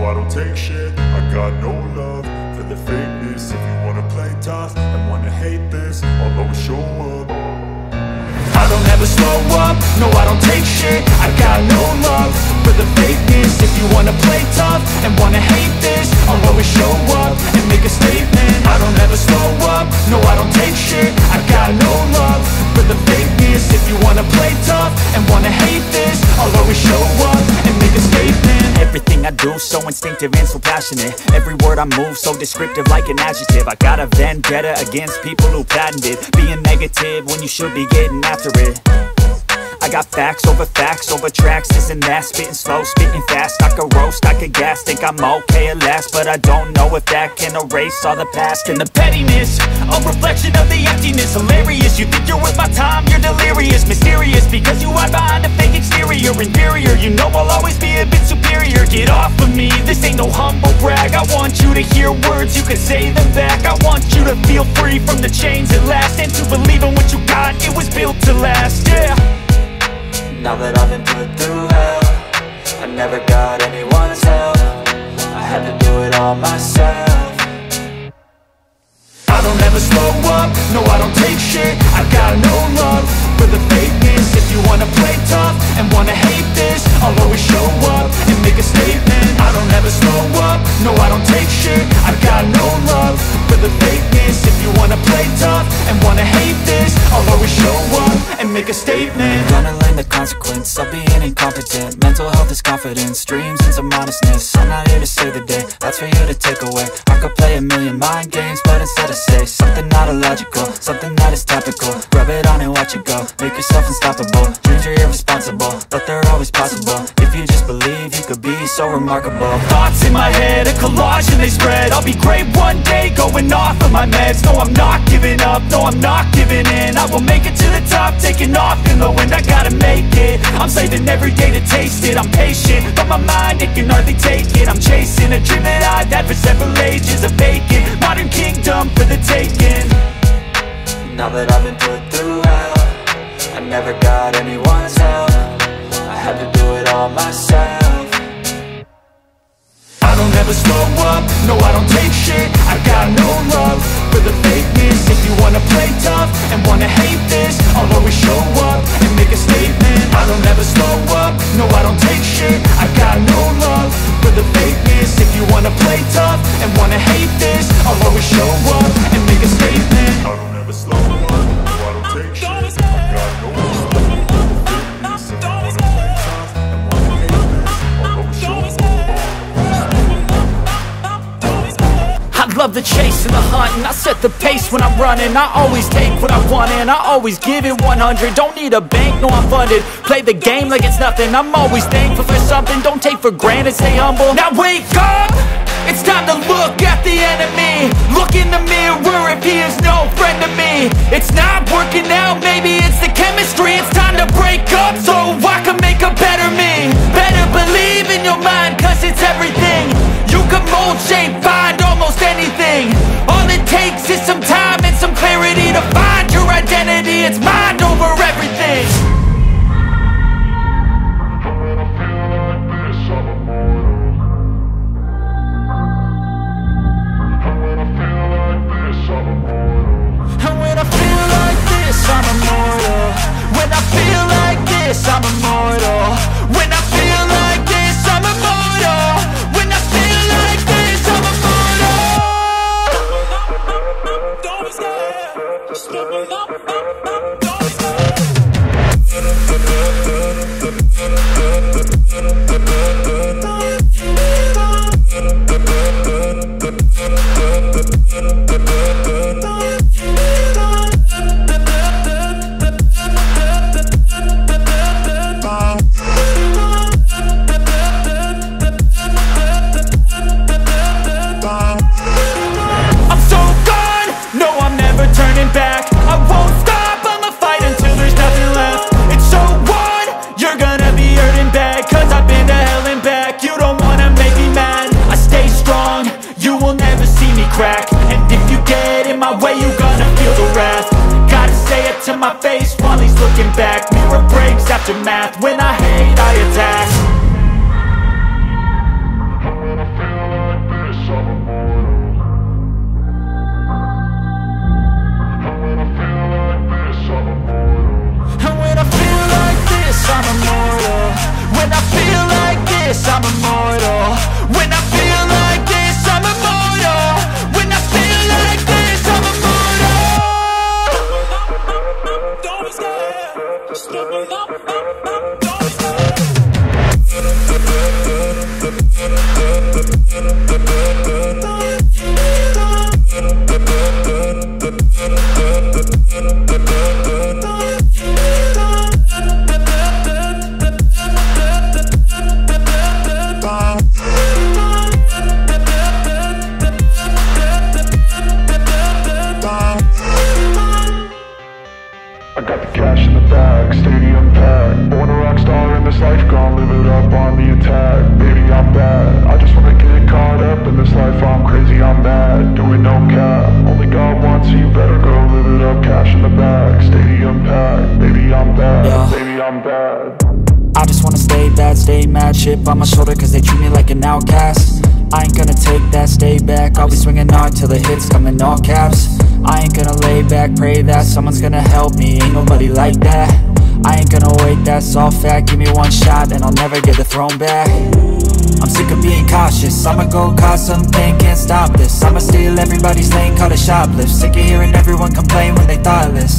I don't take shit. I got no love for the fakeness. If you wanna play tough and wanna hate this, I'll always show up. I don't ever slow up, no I don't take shit. I got no love for the fakeness. If you wanna play tough and wanna hate this, I'll always show up and make a statement. I don't ever slow up, no I don't take shit. I got no love for the fakeness. If you wanna play tough and wanna hate this, I'll always show up and make a statement. Everything I do so instinctive and so passionate. Every word I move so descriptive like an adjective. I got a vendetta against people who patented being negative when you should be getting after it. I got facts over tracks, this and that. Spitting slow, spitting fast, I could roast, I could gas. Think I'm okay at last, but I don't know if that can erase all the past. And the pettiness, a reflection of the emptiness. Hilarious, you think you're worth my time, you're delirious. Mysterious, because you hide behind a fake exterior. Inferior, you know I'll always be a bit superior. Get off of me, this ain't no humble brag. I want you to hear words, you can say them back. I want you to feel free from the chains at last, and to believe in what you got, it was built to last, yeah. Now that I've been put through hell, I never got anyone's help. I had to do it all myself. I don't ever slow up, no I don't take shit. I got no love for the fakeness. If you wanna play tough and wanna hate this, I'll always show up and make a statement. I don't ever slow up, no I don't take shit. I got no love for the fakeness. If you wanna play tough and wanna hate this, I'll always show up and make a statement. Gonna learn the consequence of being incompetent. Mental health is confidence, dreams and some honestness. I'm not here to save the day, that's for you to take away. I could play a million mind games, but instead I say something not illogical, something that is topical. Rub it on and watch it go, make yourself unstoppable. Dreams are irresponsible, but they're always possible. If you just believe, you could be so remarkable. Thoughts in my head, a collage and they spread. I'll be great one day, going off of my meds. No, I'm not giving up, no, I'm not giving in. I will make it to the top, taking off in the wind. I gotta make it, I'm saving every day to taste it. I'm patient, but my mind, it can hardly take it. I'm chasing a dream that I've had for several ages. A vacant, modern kingdom for the taking. Now that I've been put through hell, I never got anyone's help. I had to do it all myself. I don't ever slow up, no I don't take shit. I got no love for the fakeness. If you wanna play tough and wanna hate this, I'll always show up and make a statement. I don't ever slow up, no I don't take shit. I got no love for the fakeness. If you wanna play tough and wanna hate this, I'll always show up and make a statement. I don't ever slow up, no I don't take shit. I got no love for the fakeness. If you wanna play tough and wanna hate this, I'll always show up. I love the chase and the hunt, and I set the pace when I'm running. I always take what I want and I always give it 100. Don't need a bank, no I'm funded. Play the game like it's nothing. I'm always thankful for something. Don't take for granted, stay humble. Now wake up! It's time to look at the enemy. Look in the mirror if he is no friend to me. It's not working out, maybe it's the chemistry. It's time to break up so I can make a better me. Better believe in your mind, cause it's everything. You can mold, shape, find almost anything. All it takes is some time and some clarity to find your identity. It's mind over everything. And when I feel like this, I'm immortal. When I feel like this, I'm immortal. When I feel like this, I'm immortal. When I feel like this, I'm immortal. Don't be scared. Just open up. Don't be scared. Turning back, I won't stop, I'ma fight until there's nothing left. It's so on, you're gonna be hurting bad, cause I've been to hell and back. You don't wanna make me mad, I stay strong, you will never see me crack. And if you get in my way, you're gonna feel the wrath. Gotta say it to my face while he's looking back. Mirror breaks after math, when I hate I attack. chip on my shoulder cause they treat me like an outcast. I ain't gonna take that, stay back. I'll be swinging hard till the hits come in all caps. I ain't gonna lay back, pray that someone's gonna help me, ain't nobody like that. I ain't gonna wait, that's all fact. Give me one shot and I'll never get the throne back. I'm sick of being cautious, I'ma go cause something, can't stop this. I'ma steal everybody's lane, call it shoplift. Sick of hearing everyone complain when they thoughtless.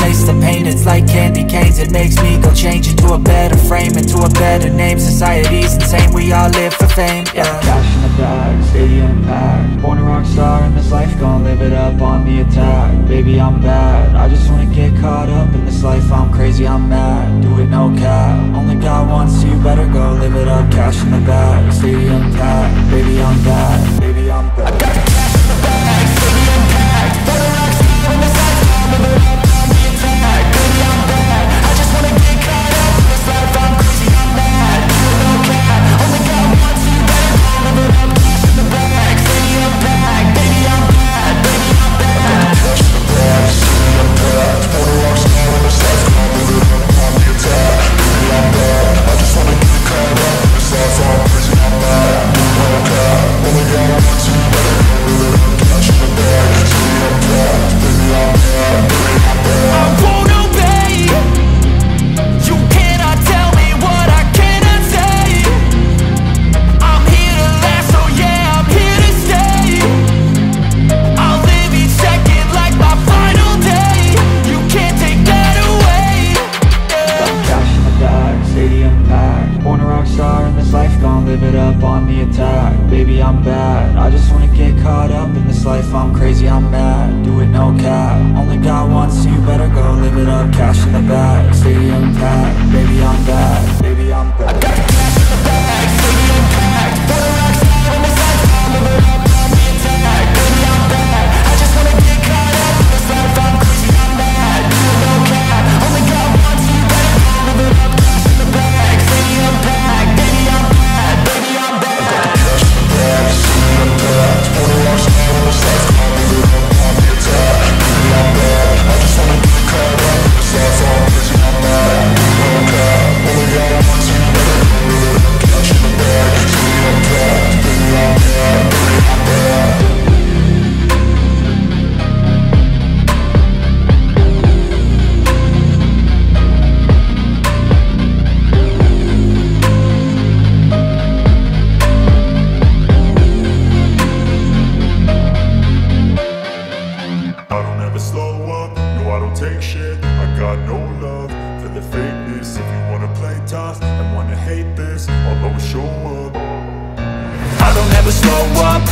Taste the pain, it's like candy canes. It makes me go change into a better frame, into a better name. Society's insane, we all live for fame, yeah. Cash in the bag, stadium packed. Born a rock star in this life, gon' live it up on the attack. Baby, I'm bad, I just wanna get caught up in this life. I'm crazy, I'm mad, do it no cap. Only God wants you, better go live it up. Cash in the bag, stadium packed. Baby, I'm bad, baby, I'm bad. I got the cash in the bag, stadium packed. Born a rock star in this life, gon' live it up. I'm crazy, I'm mad, do it no cap. Only God wants you, better go live it up. Cash in the bag, stadium packed. Baby, I'm bad, baby, I'm bad. I got the cash in the bag, stadium packed. Born a rock star in this life, I'll live it up on the attack. Baby, I'm bad, I just wanna get caught up in this life. I'm crazy, I'm mad, do it no cap. Only God wants you, better go live it up. Cash in the bag, stadium packed. Baby, I'm bad, baby, I'm bad. I got the cash in the bag, stadium packed. Born a rock star in this life.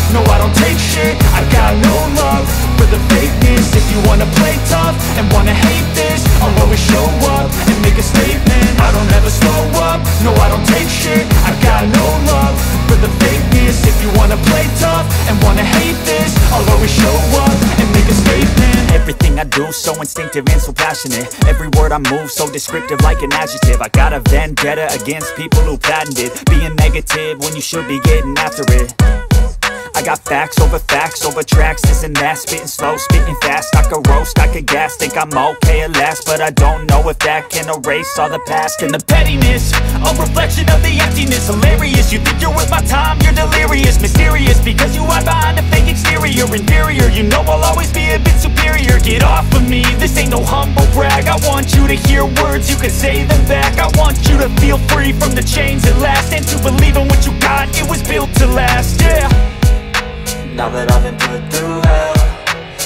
No, I don't take shit, I got no love for the fakeness. If you wanna play tough and wanna hate this, I'll always show up and make a statement. I don't ever slow up, no, I don't take shit, I got no love for the fakeness. If you wanna play tough and wanna hate this, I'll always show up and make a statement. Everything I do so instinctive and so passionate. Every word I move so descriptive like an adjective. I got a vendetta against people who patented being negative when you should be getting after it. I got facts over tracks, this and that. Spitting slow, spitting fast, I could roast, I could gas. Think I'm okay at last, but I don't know if that can erase all the past. And the pettiness, a reflection of the emptiness. Hilarious, you think you're worth my time, you're delirious. Mysterious, because you hide behind a fake exterior. Inferior, you know I'll always be a bit superior. Get off of me, this ain't no humble brag. I want you to hear words, you can say them back. I want you to feel free from the chains at last, and to believe in what you got, it was built to last, yeah. Now that I've been put through hell,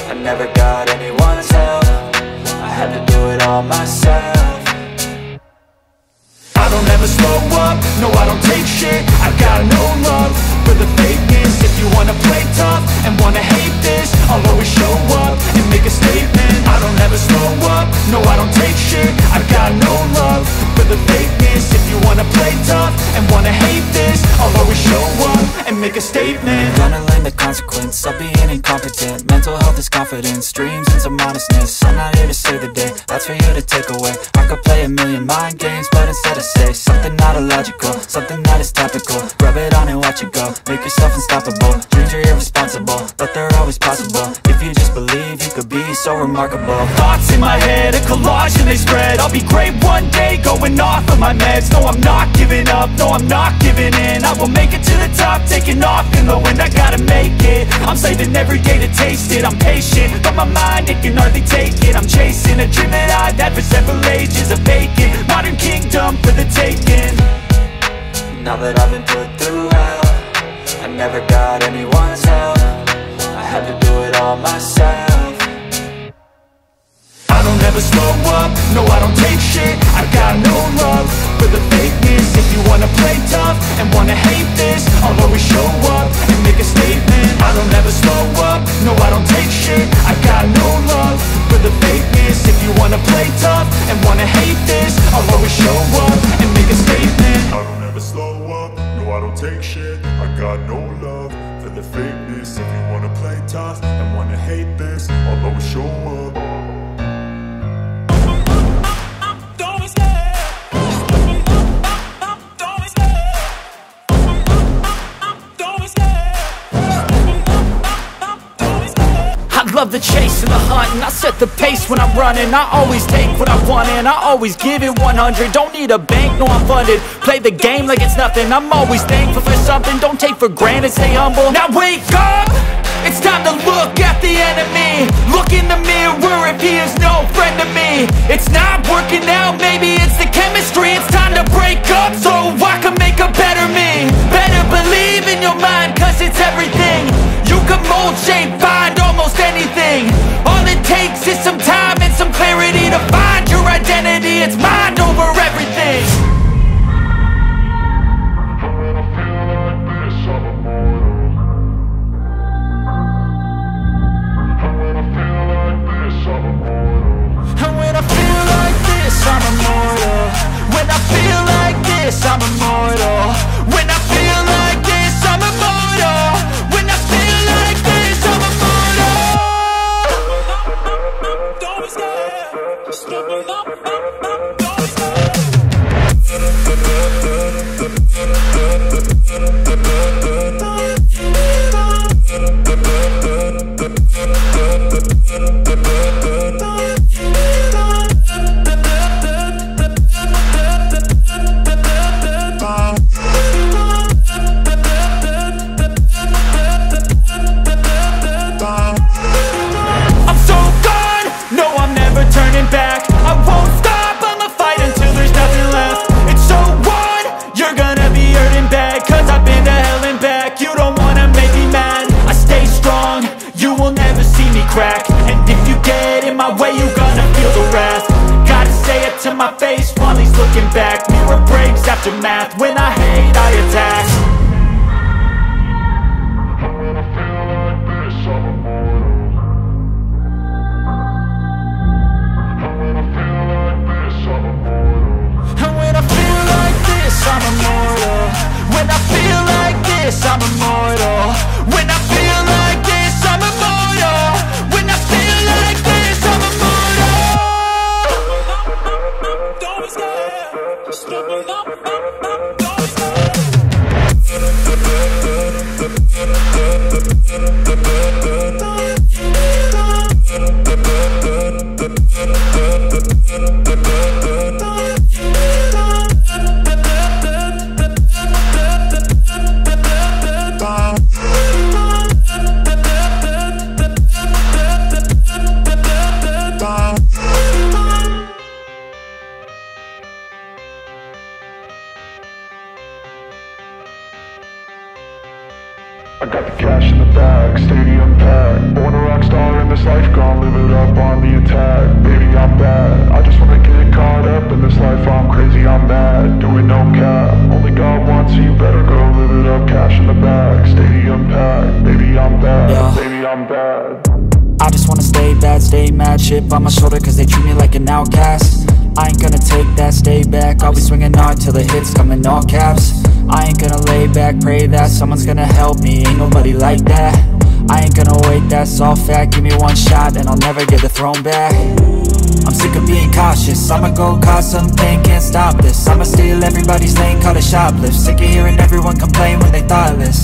I never got anyone's help. I had to do it all myself. I don't ever slow up, no, I don't take shit. I got no love for the fakeness. If you wanna play tough and wanna hate this, I'll always show up and make a statement. I don't ever slow up, no, I don't take shit. I got no love for the fakeness. If you wanna play tough and wanna hate this, I'll always show up and make a statement. Gonna learn the consequence of being incompetent. Mental health is confidence, dreams and some honestness. I'm not here to save the day, that's for you to take away. I could play a million mind games, but instead I say something not illogical, something that is topical. Rub it on and watch it go, make yourself unstoppable. Dreams are irresponsible, but they're always possible. If you just believe, you could be so remarkable. Thoughts in my head, a collage and they spread. I'll be great one day, going off of my meds. No, I'm not giving up, no, I'm not giving in. I will make it to the top, taking off in the wind. I gotta make it, I'm saving every day to taste it. I'm patient, but my mind, it can hardly take it. I'm chasing a dream that I've had for several ages. A vacant, modern kingdom for the taking. Now that I've been put through hell, I never got anyone's help, I had to do it all myself. I don't ever slow up, no I don't take shit. I got no love for the fakeness. If you wanna play tough and wanna hate this, I'll always show up and make a statement. I don't ever slow up, no I don't take shit. I got no love for the fakeness. If you wanna play tough and wanna hate this, I'll always show up and make a statement. I don't ever slow up, no I don't take shit. I got no love for the fakeness. If you wanna play tough and wanna hate this, I'll always show up. Love the chase and the hunt, and I set the pace when I'm running. I always take what I want and I always give it 100. Don't need a bank, no I'm funded. Play the game like it's nothing. I'm always thankful for something. Don't take for granted, stay humble. Now wake up! It's time to look at the enemy. Look in the mirror if he is no friend to me. It's not working out, maybe it's the chemistry. It's time to break up so I can make a better me. Better believe in your mind, cause it's everything. You can mold, shape, find almost anything. All it takes is some time and some clarity to find your identity. It's mind over everything. And when I feel like this, I'm immortal. When I feel like this, I'm immortal. When I feel like this, I'm immortal. When I feel like this, I'm immortal. Don't be scared, just level up. Don't be scared. Crack. And if you get in my way, you gonna feel the wrath. Gotta say it to my face while he's looking back. Mirror breaks after math. When I hate, I attack. And when I feel like this, I'm immortal. And when I feel like this, I'm immortal. And when I feel like this, I'm immortal. When I feel like this, I'm immortal. When I feel like this, I'm immortal. When I feel like this, I'm immortal. Don't be scared, just level up. Don't be scared. I got the cash in the bag, stadium packed. Born a rock star in this life, gonna live it up on the attack. Baby, I'm bad, I just wanna get caught up in this life. I'm crazy, I'm mad, doing no cap. Only God wants, so you better go live it up. Cash in the bag, stadium packed. Baby, I'm bad, baby, I'm bad. I just wanna stay bad, stay mad, shit on my shoulder cause they treat me like an outcast. I ain't gonna take that, stay back. I'll be swinging hard till the hits come in all caps. I ain't gonna lay back, pray that someone's gonna help me, ain't nobody like that. I ain't gonna wait, that's all fact. Give me one shot and I'll never get the throne back. I'm sick of being cautious, I'ma go cause something, can't stop this. I'ma steal everybody's lane, call it shoplift. Sick of hearing everyone complain when they thoughtless.